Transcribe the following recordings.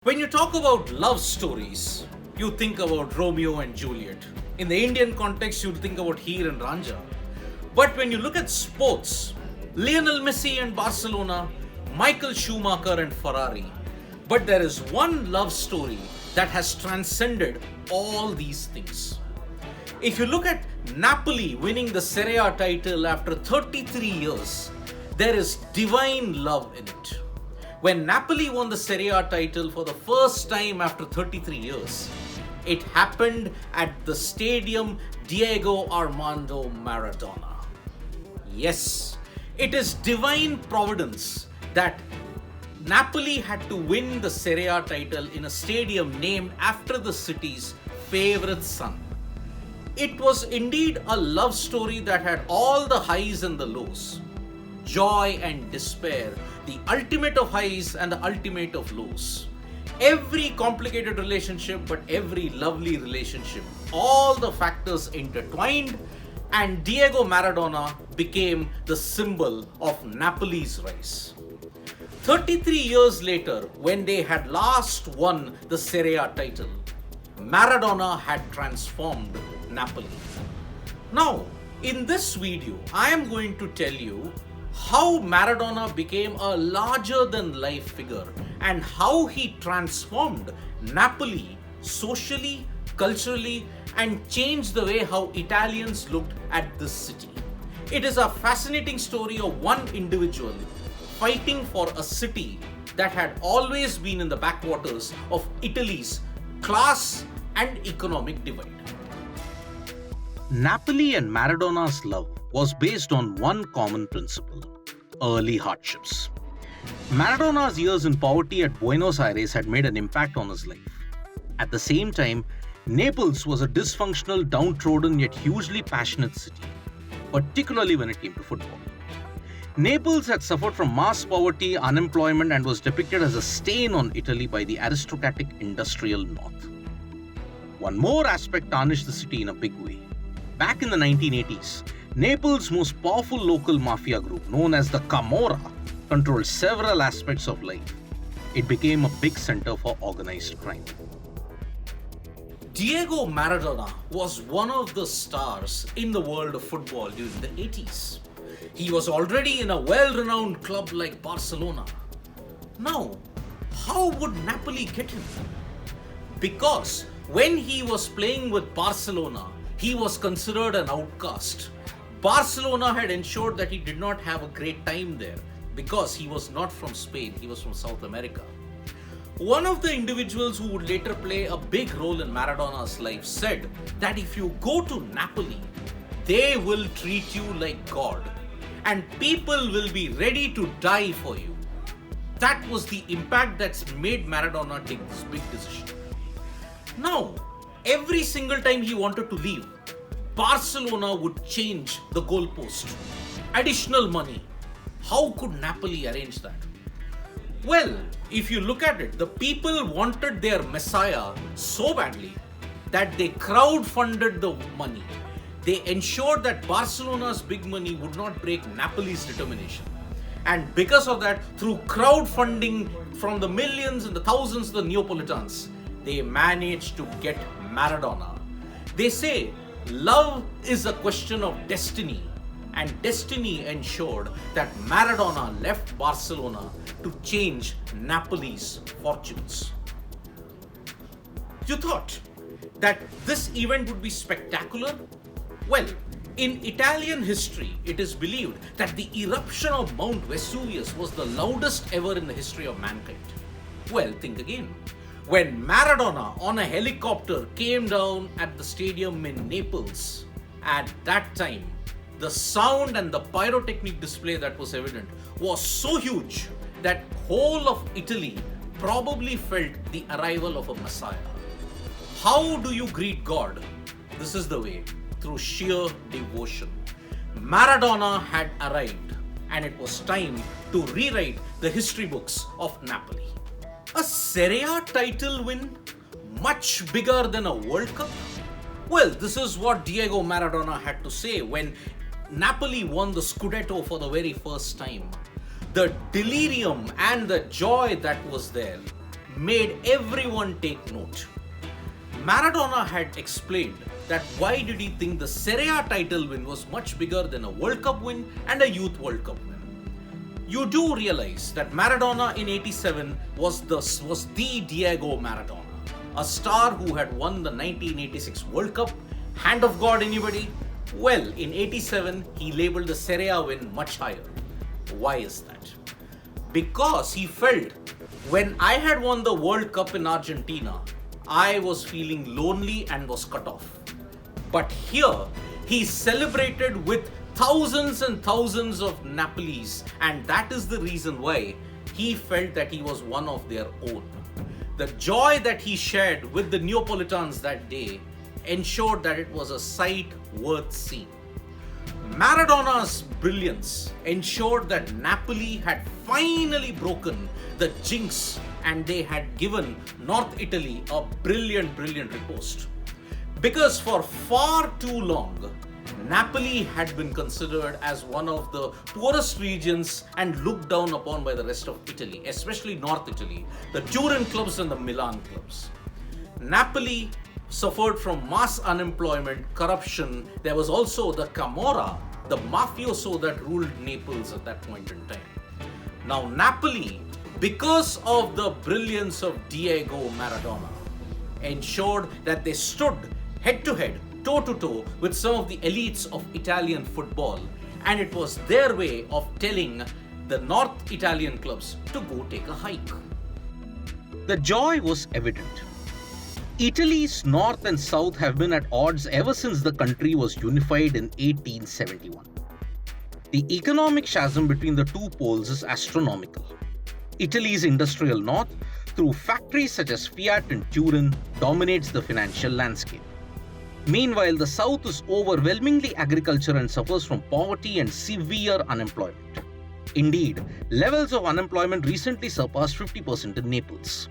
When you talk about love stories, you think about Romeo and Juliet. In the Indian context, you think about Heer and Ranja. But when you look at sports, Lionel Messi and Barcelona, Michael Schumacher and Ferrari. But there is one love story that has transcended all these things. If you look at Napoli winning the Serie A title after 33 years, there is divine love in it. When Napoli won the Serie A title for the first time after 33 years, it happened at the stadium Diego Armando Maradona. Yes, it is divine providence that Napoli had to win the Serie A title in a stadium named after the city's favorite son. It was indeed a love story that had all the highs and the lows, joy and despair, the ultimate of highs and the ultimate of lows. Every complicated relationship, but every lovely relationship. All the factors intertwined, and Diego Maradona became the symbol of Napoli's rise. 33 years later, when they had last won the Serie A title, Maradona had transformed Napoli. Now, in this video, I am going to tell you how Maradona became a larger than life figure and how he transformed Napoli socially, culturally, and changed the way how Italians looked at this city. It is a fascinating story of one individual fighting for a city that had always been in the backwaters of Italy's class and economic divide. Napoli and Maradona's love was based on one common principle: early hardships. Maradona's years in poverty at Buenos Aires had made an impact on his life. At the same time, Naples was a dysfunctional, downtrodden yet hugely passionate city, particularly when it came to football. Naples had suffered from mass poverty, unemployment, and was depicted as a stain on Italy by the aristocratic industrial north. One more aspect tarnished the city in a big way. Back in the 1980s, Naples' most powerful local mafia group, known as the Camorra, controlled several aspects of life. It became a big center for organized crime. Diego Maradona was one of the stars in the world of football during the 80s. He was already in a well-renowned club like Barcelona. Now, how would Napoli get him? Because when he was playing with Barcelona, he was considered an outcast. Barcelona had ensured that he did not have a great time there because he was not from Spain, he was from South America. One of the individuals who would later play a big role in Maradona's life said that if you go to Napoli, they will treat you like God and people will be ready to die for you. That was the impact that's made Maradona take this big decision. Now, every single time he wanted to leave, Barcelona would change the goalpost. Additional money. How could Napoli arrange that? Well, if you look at it, the people wanted their messiah so badly that they crowdfunded the money. They ensured that Barcelona's big money would not break Napoli's determination. And because of that, through crowdfunding from the millions and the thousands of the Neapolitans, they managed to get Maradona. They say love is a question of destiny, and destiny ensured that Maradona left Barcelona to change Napoli's fortunes. You thought that this event would be spectacular? Well, in Italian history, it is believed that the eruption of Mount Vesuvius was the loudest ever in the history of mankind. Well, think again. When Maradona on a helicopter came down at the stadium in Naples, at that time, the sound and the pyrotechnic display that was evident was so huge that whole of Italy probably felt the arrival of a Messiah. How do you greet God? This is the way, through sheer devotion. Maradona had arrived, and it was time to rewrite the history books of Napoli. A Serie A title win? Much bigger than a World Cup? Well, this is what Diego Maradona had to say when Napoli won the Scudetto for the very first time. The delirium and the joy that was there made everyone take note. Maradona had explained that why did he think the Serie A title win was much bigger than a World Cup win and a Youth World Cup win. You do realize that Maradona in 87 was the Diego Maradona, a star who had won the 1986 World Cup. Hand of God, anybody? Well, in 87 he labelled the Serie A win much higher. Why is that? Because he felt when I had won the World Cup in Argentina, I was feeling lonely and was cut off. But here, he celebrated with thousands and thousands of Napolis, and that is the reason why he felt that he was one of their own. The joy that he shared with the Neapolitans that day ensured that it was a sight worth seeing. Maradona's brilliance ensured that Napoli had finally broken the jinx and they had given North Italy a brilliant riposte. Because for far too long, Napoli had been considered as one of the poorest regions and looked down upon by the rest of Italy, especially North Italy, the Turin clubs and the Milan clubs. Napoli suffered from mass unemployment, corruption. There was also the Camorra, the mafioso that ruled Naples at that point in time. Now Napoli, because of the brilliance of Diego Maradona, ensured that they stood head to head, toe to toe with some of the elites of Italian football, and it was their way of telling the North Italian clubs to go take a hike. The joy was evident. Italy's north and south have been at odds ever since the country was unified in 1871. The economic chasm between the two poles is astronomical. Italy's industrial north, through factories such as Fiat and Turin, dominates the financial landscape. Meanwhile, the south is overwhelmingly agriculture and suffers from poverty and severe unemployment. Indeed, levels of unemployment recently surpassed 50% in Naples.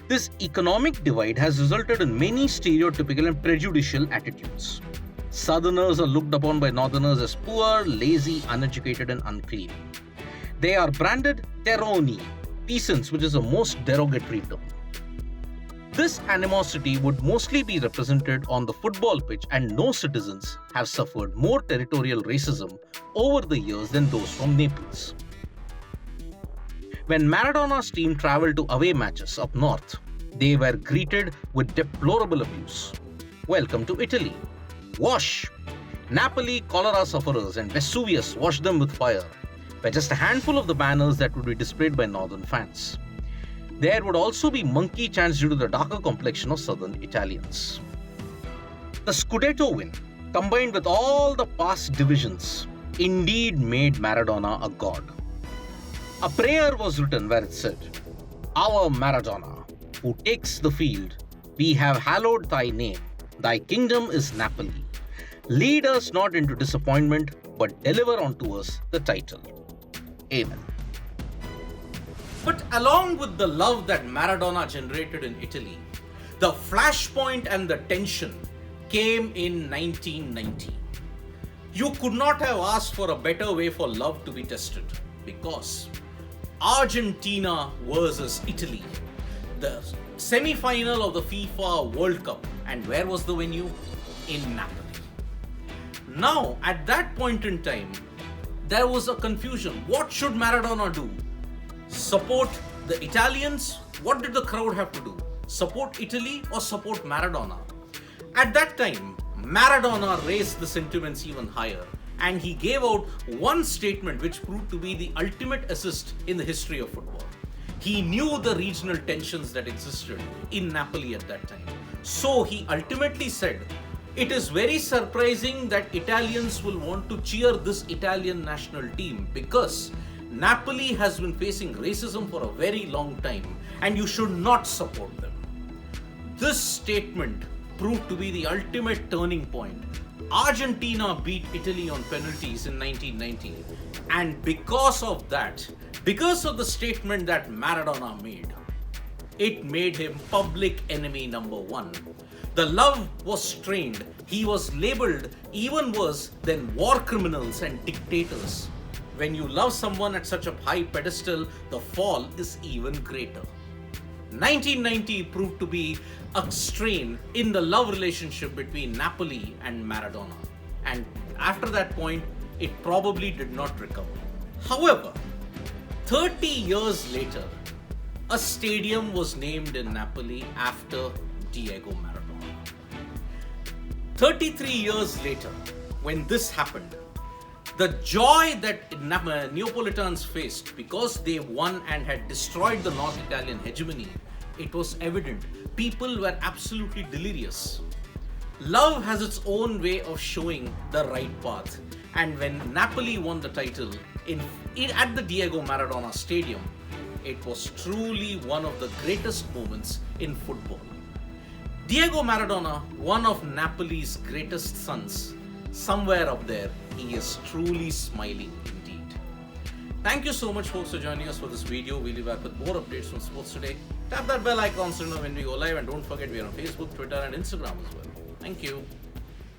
This economic divide has resulted in many stereotypical and prejudicial attitudes. Southerners are looked upon by Northerners as poor, lazy, uneducated, and unclean. They are branded terroni, peasants, which is a most derogatory term. This animosity would mostly be represented on the football pitch, and no citizens have suffered more territorial racism over the years than those from Naples. When Maradona's team travelled to away matches up north, they were greeted with deplorable abuse. Welcome to Italy. Wash! Napoli cholera sufferers and Vesuvius wash them with fire were just a handful of the banners that would be displayed by northern fans. There would also be monkey chants due to the darker complexion of southern Italians. The Scudetto win, combined with all the past divisions, indeed made Maradona a god. A prayer was written where it said, "Our Maradona, who takes the field, we have hallowed thy name. Thy kingdom is Napoli. Lead us not into disappointment, but deliver unto us the title. Amen." But along with the love that Maradona generated in Italy, the flashpoint and the tension came in 1990. You could not have asked for a better way for love to be tested, because Argentina versus Italy, the semi-final of the FIFA World Cup, and where was the venue? In Napoli. Now, at that point in time, there was a confusion. What should Maradona do? Support the Italians? What did the crowd have to do? Support Italy or support Maradona? At that time, Maradona raised the sentiments even higher, and he gave out one statement which proved to be the ultimate assist in the history of football. He knew the regional tensions that existed in Napoli at that time. So he ultimately said, "It is very surprising that Italians will want to cheer this Italian national team, because Napoli has been facing racism for a very long time and you should not support them." This statement proved to be the ultimate turning point. Argentina beat Italy on penalties in 1990, and because of that, because of the statement that Maradona made, it made him public enemy number one. The love was strained. He was labelled even worse than war criminals and dictators. When you love someone at such a high pedestal, the fall is even greater. 1990 proved to be a strain in the love relationship between Napoli and Maradona, and after that point, it probably did not recover. However, 30 years later, a stadium was named in Napoli after Diego Maradona. 33 years later, when this happened, the joy that Neapolitans faced because they won and had destroyed the North Italian hegemony, it was evident. People were absolutely delirious. Love has its own way of showing the right path, and when Napoli won the title at the Diego Maradona Stadium, it was truly one of the greatest moments in football. Diego Maradona, one of Napoli's greatest sons, somewhere up there, he is truly smiling indeed. Thank you so much folks for joining us for this video. We'll be back with more updates from Sports Today. Tap that bell icon so you know when we go live, and don't forget we are on Facebook, Twitter and Instagram as well. Thank you.